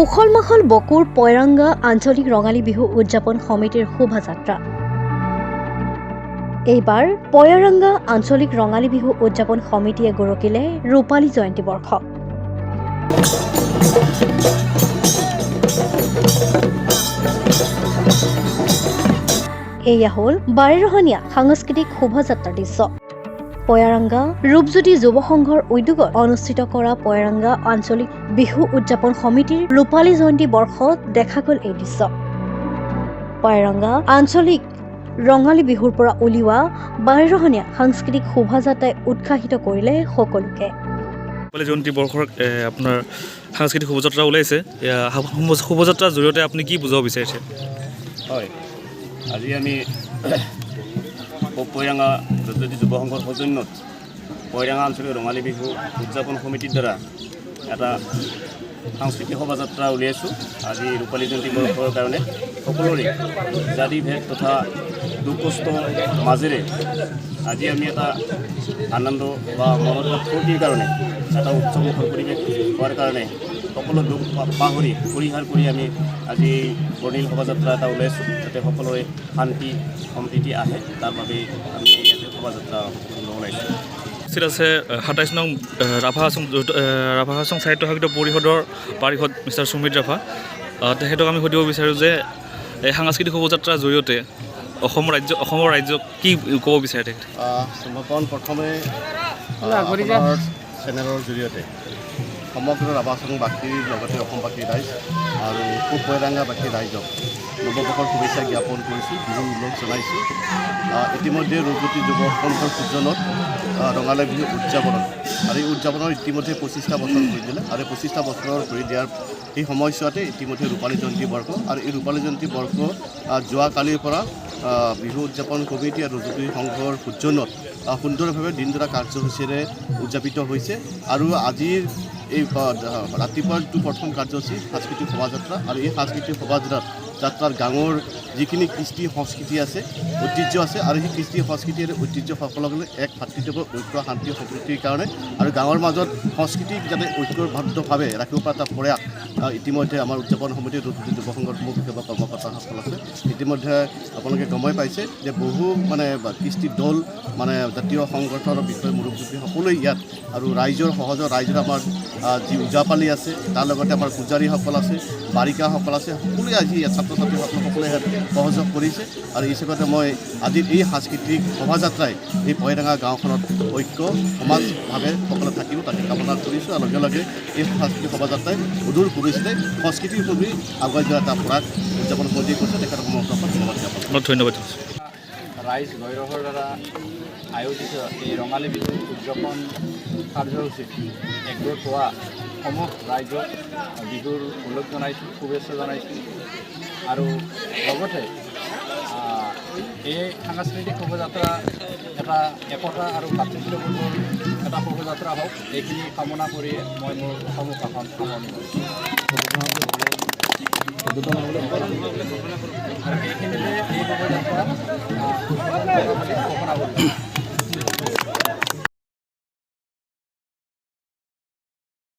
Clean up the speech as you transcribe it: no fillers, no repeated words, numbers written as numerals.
উখল মাখল বকুৰ পয়ৰাংগা আঞ্চলিক ৰঙালী বিহু উদযাপন সমিতিৰ শোভাযাত্ৰা। এইবাৰ পয়ৰাংগা আঞ্চলিক ৰঙালী বিহু উদযাপন সমিতিয়ে গৰকিলে ৰূপালী জয়ন্তী বৰ্ষ। এয়া হ'ল বাৰেৰহণীয়া সাংস্কৃতিক শোভাযাত্ৰাৰ দৃশ্য। পয়াৰাংগা ৰূপজ্যোতি যুৱ সংঘৰ উদ্যোগত অনুষ্ঠিত কৰা পয়াৰাংগা আঞ্চলিক বিহু উদযাপন সমিতিৰ ৰূপালী জয়ন্তী বৰ্ষত দেখা গ'ল এই দৃশ্য। পয়াৰাংগা আঞ্চলিক ৰঙালী বিহুৰ পৰা উলিওৱা বাৰেৰহণীয়া সাংস্কৃতিক শোভাযাত্ৰাই উৎসাহিত কৰিলে সকলোকে। ৰূপালী জয়ন্তী বৰ্ষৰ আপোনাৰ সাংস্কৃতিক শোভাযাত্ৰা ওলাইছে। শোভাযাত্ৰাৰ জৰিয়তে আপুনি কি বুজাব বিচাৰিছে? হয়, আজি আমি পয়ৰাংগা ৰূপজ্যোতি যুৱ সংঘৰ সৌজন্যত পয়ৰাংগা আঞ্চলিক ৰঙালী বিহু উদযাপন সমিতিৰ দ্বাৰা এটা সাংস্কৃতিক শোভাযাত্ৰা উলিয়াইছোঁ। আজি ৰূপালী জয়ন্তী বৰ্ষৰ কাৰণে সকলোৰে জাতি ভেদ তথা দুখ কষ্ট মাজেৰে আজি আমি এটা আনন্দ বা মনত ফূৰ্তিৰ কাৰণে এটা উৎসৱমুখৰ পৰিৱেশ হোৱাৰ কাৰণে সকলো দুখ পাহৰি পৰিহাৰ কৰি আমি আজি বৰ্ণিল শোভাযাত্ৰা এটা ওলাইছোঁ, যাতে সকলোৰে শান্তি সম্প্ৰীতি আহে, তাৰ বাবে আমি ইয়াতে শোভাযাত্ৰা ওলাইছোঁ। আছে ২৭ নং ৰাভা হাছং সাহিত্য সাহিত্য পৰিষদৰ পাৰিষদ মিষ্টাৰ সুমিত ৰাভা। তেখেতক আমি সুধিব বিচাৰোঁ যে এই সাংস্কৃতিক শোভাযাত্ৰাৰ জৰিয়তে অসমৰ ৰাজ্যক কি ক'ব বিচাৰে তেখেতে? প্ৰথমে চেনেলৰ জৰিয়তে সমগ্ৰ ৰাভা হাছংবাসীৰ লগতে অসমবাসীৰ ৰাইজ আৰু পয়ৰাংগাবাসীৰ ৰাইজক নৱবৰ্ষৰ শুভেচ্ছা জ্ঞাপন কৰিছোঁ, বিহু উল্লেখ জনাইছোঁ। ইতিমধ্যে ৰূপজ্যোতি যুৱ সংঘৰ সূজনত ৰঙালী বিহু উদযাপনত আৰু এই উদযাপনৰ ইতিমধ্যে ২৫টা বছৰ কৰি দিলে আৰু ২৫টা বছৰৰ কৰি দিয়াৰ এই সময়ছোৱাতে ইতিমধ্যে ৰূপালী জয়ন্তী বৰ্ষ আৰু এই ৰূপালী জয়ন্তী বৰ্ষ যোৱাকালিৰ পৰা বিহু উদযাপন কমিটি আৰু ৰূপজ্যোতি সংঘৰ সূজনত সুন্দৰভাৱে দিনজোৰা কাৰ্যসূচীৰে উদযাপিত হৈছে। আৰু আজিৰ এই ৰাতিপুৱাৰ যিটো প্ৰথম কাৰ্যসূচী সাংস্কৃতিক শোভাযাত্ৰা, আৰু এই সাংস্কৃতিক শোভাযাত্ৰাৰ গাঁৱৰ যিখিনি কৃষ্টি সংস্কৃতি আছে, ঐতিহ্য আছে, আৰু সেই কৃষ্টি সংস্কৃতি আৰু ঐতিহ্য সকলোকে এক ভাতৃত্ব ঐক্য শান্তি সম্প্ৰীতিৰ কাৰণে আৰু গাঁৱৰ মাজত সংস্কৃতিক যাতে ঐক্যবদ্ধভাৱে ৰাখিব পৰা এটা প্ৰয়াস ইতিমধ্যে আমাৰ উদযাপন সমিতিৰ ৰূপজ্যোতি যুৱ সংঘৰ মুখ্য বা কৰ্মকৰ্তাসকল আছে। ইতিমধ্যে আপোনালোকে গমে পাইছে যে বহু কৃষ্টি দল জাতীয় সংগঠনৰ বিষয়ে মুৰব্বী সকলোৱে ইয়াত, আৰু ৰাইজৰ ৰাইজৰ আমাৰ যি ওজাপালি আছে, তাৰ লগতে আমাৰ পূজাৰীসকল আছে, বাৰিকাসকল আছে, সকলোৱে আজি ছাত্ৰ ছাত্ৰীসকল সকলোৱে ইয়াত সহযোগ কৰিছে। আৰু এই হিচাপতে মই আজিৰ এই সাংস্কৃতিক শোভাযাত্ৰাই এই পয়ৰাংগা গাঁওখনত ঐক্য সমাজভাৱে সকলো থাকিব তাকে কামনা কৰিছোঁ। আৰু লগে লগে এই সাংস্কৃতিক শোভাযাত্ৰাই সুদূৰ ভৱিষ্যতে সংস্কৃতিৰ প্ৰতি আগুৱাই যোৱা এটা প্ৰয়াস উদযাপন কৰি কৰিছে। তেখেতক মই ধন্যবাদ। ৰাইজ নৈৰহৰ দ্বাৰা আয়োজিত এই ৰঙালী বিহু উদযাপন কাৰ্যসূচীত একগোট হোৱা সমূহ ৰাইজক বিহুৰ উল্লেখ জনাইছোঁ, শুভেচ্ছা জনাইছোঁ। আৰু লগতে এই সাংস্কৃতিক শোভাযাত্ৰা এটা একতা আৰু ভাতৃত্ববোধৰ এটা শোভাযাত্ৰা হওক, এইখিনি কামনা কৰিয়ে মই মোৰ সমূহ ভাষণ সামৰণি কৰিছোঁ। আৰু এইখিনিতে এই শোভাযাত্ৰা ঘোষণা কৰিছোঁ।